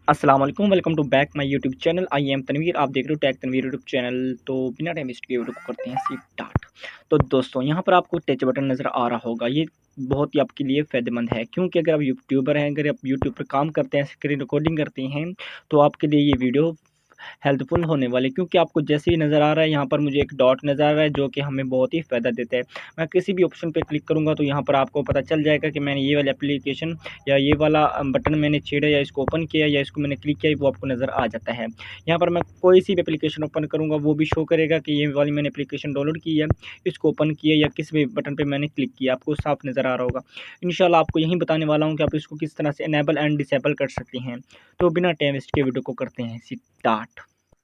अस्सलाम वालेकुम, welcome to back my YouTube channel. I am Tanveer. आप देख रहे हो टैग तनवीर यूट्यूब चैनल। तो बिना टाइम वेस्ट किए वीडियो को करते हैं स्टार्ट। तो दोस्तों यहाँ पर आपको टच बटन नज़र आ रहा होगा। ये बहुत ही आपके लिए फ़ायदेमंद है, क्योंकि अगर आप यूट्यूबर हैं, अगर आप यूट्यूब पर काम करते हैं, स्क्रीन रिकॉर्डिंग करते हैं, तो आपके लिए ये वीडियो हेल्पफुल होने वाले, क्योंकि आपको जैसे ही नज़र आ रहा है यहाँ पर मुझे एक डॉट नज़र आ रहा है जो कि हमें बहुत ही फ़ायदा देता है। मैं किसी भी ऑप्शन पे क्लिक करूँगा तो यहाँ पर आपको पता चल जाएगा कि मैंने ये वाला एप्लीकेशन या ये वाला बटन मैंने छेड़ा या इसको ओपन किया या इसको मैंने क्लिक किया, वो आपको नज़र आ जाता है। यहाँ पर मैं कोई सी भी एप्लीकेशन ओपन करूँगा वो भी शो करेगा कि ये वाली मैंने एप्लीकेशन डाउनलोड की है, इसको ओपन किया या किस भी बटन पे मैंने क्लिक किया, आपको साफ नज़र आ रहा होगा। इंशाल्लाह आपको यही बताने वाला हूँ कि आप इसको किस तरह से इनेबल एंड डिसेबल कर सकते हैं। तो बिना टाइम वेस्ट के वीडियो को करते हैं स्टार्ट।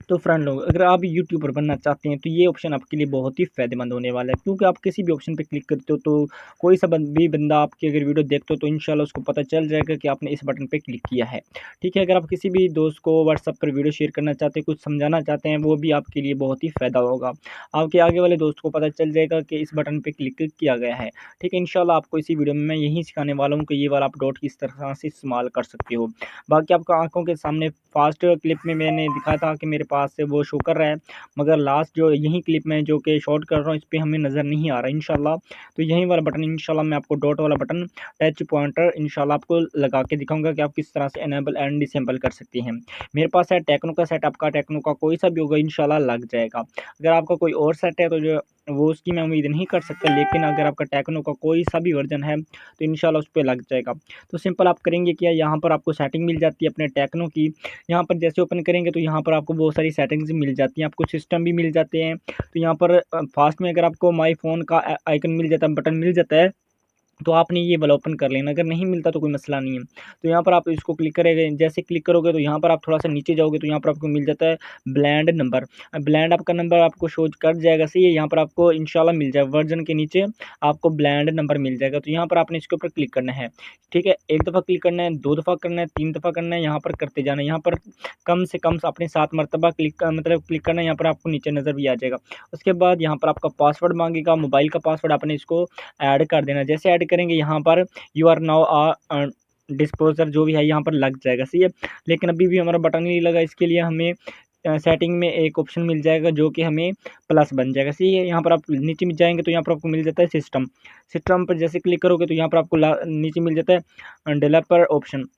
तो फ्रेंड लोग, अगर आप यूट्यूबर बनना चाहते हैं तो ये ऑप्शन आपके लिए बहुत ही फ़ायदेमंद होने वाला है, क्योंकि आप किसी भी ऑप्शन पे क्लिक करते हो तो कोई सा भी बंदा आपकी अगर वीडियो देखते हो तो इंशाल्लाह उसको पता चल जाएगा कि आपने इस बटन पे क्लिक किया है। ठीक है, अगर आप किसी भी दोस्त को व्हाट्सअप पर वीडियो शेयर करना चाहते हैं, कुछ समझाना चाहते हैं, वो भी आपके लिए बहुत ही फ़ायदा होगा। आपके आगे वाले दोस्त को पता चल जाएगा कि इस बटन पे क्लिक किया गया है। ठीक है, इंशाल्लाह आपको इसी वीडियो में मैं यही सिखाने वाला हूँ कि ये वाला आप डॉट किस तरह से इस्तेमाल कर सकते हो। बाकी आपको आँखों के सामने फ़ास्ट क्लिप में मैंने दिखाया था कि मेरे पास से वो शो कर रहा है, मगर लास्ट जो यही क्लिप में जो कि शॉर्ट कर रहा हूँ, इस पे हमें नज़र नहीं आ रहा है इंशाल्लाह। तो यही वाला बटन इंशाल्लाह मैं आपको डॉट वाला बटन टच पॉइंटर इंशाल्लाह आपको लगा के दिखाऊँगा कि आप किस तरह से इनेबल एंड डिसेबल कर सकते हैं। मेरे पास है टेक्नो का सेट, आपका टेक्नो का कोई सा भी होगा इंशाल्लाह लग जाएगा। अगर आपका कोई और सेट है तो जो वो उसकी मैं उम्मीद नहीं कर सकता, लेकिन अगर आपका टेक्नो का कोई सा भी वर्ज़न है तो इंशाल्लाह उस पे लग जाएगा। तो सिंपल आप करेंगे क्या, यहाँ पर आपको सेटिंग मिल जाती है अपने टेक्नो की। यहाँ पर जैसे ओपन करेंगे तो यहाँ पर आपको बहुत सारी सेटिंग्स मिल जाती हैं, आपको सिस्टम भी मिल जाते हैं। तो यहाँ पर फास्ट में अगर आपको माई फ़ोन का आइकन मिल जाता है, बटन मिल जाता है, तो आपने ये वाला ओपन कर लेना। अगर नहीं मिलता तो कोई मसला नहीं है। तो यहाँ पर आप इसको क्लिक करेंगे, जैसे क्लिक करोगे तो यहाँ पर आप थोड़ा-सा नीचे जाओगे तो यहाँ पर आपको मिल जाता है ब्लेंड नंबर। ब्लेंड आपका नंबर आपको शो कर जाएगा, सही है। यहाँ पर आपको इंशाल्लाह मिल जाएगा, वर्ज़न के नीचे आपको ब्लेंड नंबर मिल जाएगा। तो यहाँ पर आपने इसके ऊपर क्लिक करना है। ठीक है, 1 दफ़ा क्लिक करना है, 2 दफ़ा करना है, 3 दफ़ा करना है, यहाँ पर करते जाना है। यहाँ पर कम से कम आपने 7 मरतबा मतलब क्लिक करना है, यहाँ पर आपको नीचे नज़र भी आ जाएगा। उसके बाद यहाँ पर आपका पासवर्ड माँगेगा, मोबाइल का पासवर्ड आपने इसको ऐड कर देना। जैसे ऐड करेंगे यहाँ पर यू आर नाउ डिस्पोज़र जो भी है यहाँ पर लग जाएगा, सही है। लेकिन अभी भी हमारा बटन नहीं लगा, इसके लिए हमें सेटिंग में एक ऑप्शन मिल जाएगा जो कि हमें प्लस बन जाएगा, सही है। यहाँ पर आप नीचे में जाएँगे तो यहाँ पर आपको मिल जाता है सिस्टम। सिस्टम पर जैसे क्लिक करोगे तो यहाँ पर आपको नीचे मिल जाता है डेवलपर ऑप्शन।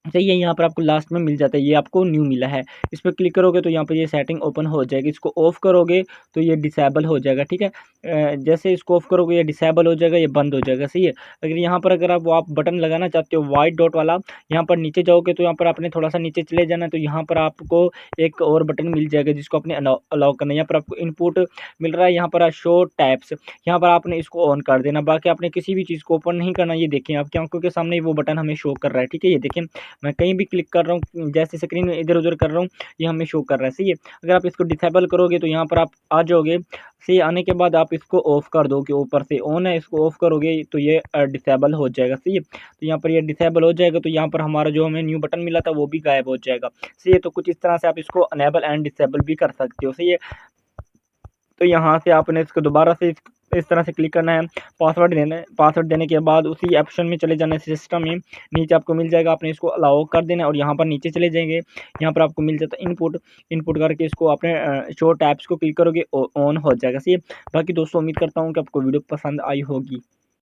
सही है, यहाँ पर आपको लास्ट में मिल जाता है, ये आपको न्यू मिला है। इस पे क्लिक करोगे तो यहाँ पर ये सेटिंग ओपन हो जाएगी। इसको ऑफ करोगे तो ये डिसेबल हो जाएगा, ठीक है। जैसे इसको ऑफ करोगे ये डिसेबल हो जाएगा, ये बंद हो जाएगा, सही है। अगर यहाँ पर अगर आप बटन लगाना चाहते हो व्हाइट डॉट वाला, यहाँ पर नीचे जाओगे तो यहाँ पर आपने थोड़ा-सा नीचे चले जाना है, तो यहाँ पर आपको एक और बटन मिल जाएगा जिसको आपने अलाउ अलाउ करना है। यहाँ पर आपको इनपुट मिल रहा है, यहाँ पर शो टैब्स, यहाँ पर आपने इसको ऑन कर देना। बाकी आपने किसी भी चीज़ को ओपन नहीं करना। ये देखें आपकी आँखों के सामने वो बटन हमें शो कर रहा है, ठीक है। ये देखें मैं कहीं भी क्लिक कर रहा हूँ, जैसे स्क्रीन में इधर-उधर कर रहा हूँ, ये हमें शो कर रहा है, सही है। अगर आप इसको डिसेबल करोगे तो यहाँ पर आप आ जाओगे, सही आने के बाद आप इसको ऑफ कर दोगे, ऊपर से ऑन है, इसको ऑफ करोगे तो ये डिसेबल हो जाएगा, सही है। तो यहाँ पर ये डिसेबल हो जाएगा तो यहाँ पर हमारा जो हमें न्यू बटन मिला था वो भी गायब हो जाएगा, सही है। तो कुछ इस तरह से आप इसको इनेबल एंड डिसेबल भी कर सकते हो, सही है। तो यहाँ से आपने इसको दोबारा से इस तरह से क्लिक करना है, पासवर्ड देना है। पासवर्ड देने के बाद उसी ऑप्शन में चले जाना है, सिस्टम में नीचे आपको मिल जाएगा, आपने इसको अलाउ कर देना है और यहाँ पर नीचे चले जाएंगे, यहाँ पर आपको मिल जाता है इनपुट। इनपुट करके इसको आपने शो टैब्स को क्लिक करोगे, ऑन हो जाएगा, सही है। बाकी दोस्तों उम्मीद करता हूँ कि आपको वीडियो पसंद आई होगी।